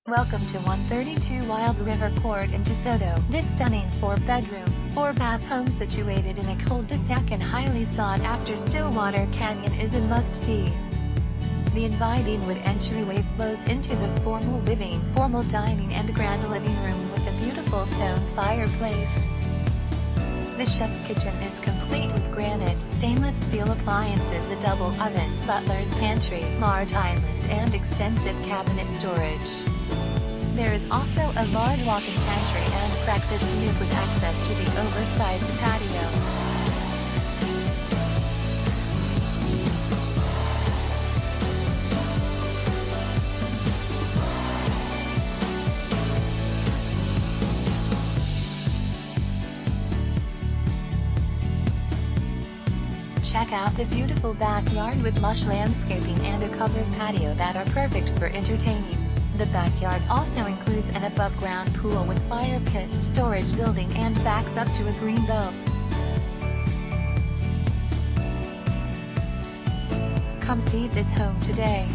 Welcome to 132 Wild River Court in DeSoto. This stunning 4-bedroom, 4-bath home situated in a cul-de-sac and highly sought-after Stillwater Canyon is a must-see. The inviting wood entryway flows into the formal living, formal dining and grand living room with a beautiful stone fireplace. The chef's kitchen is complete with granite, stainless steel appliances, a double oven, butler's pantry, large island, and extensive cabinet storage. There is also a large walk-in pantry and practice nook with access to the oversized patio. Check out the beautiful backyard with lush landscaping and a covered patio that are perfect for entertaining. The backyard also includes an above-ground pool with fire pit, storage building and backs up to a green belt. Come see this home today.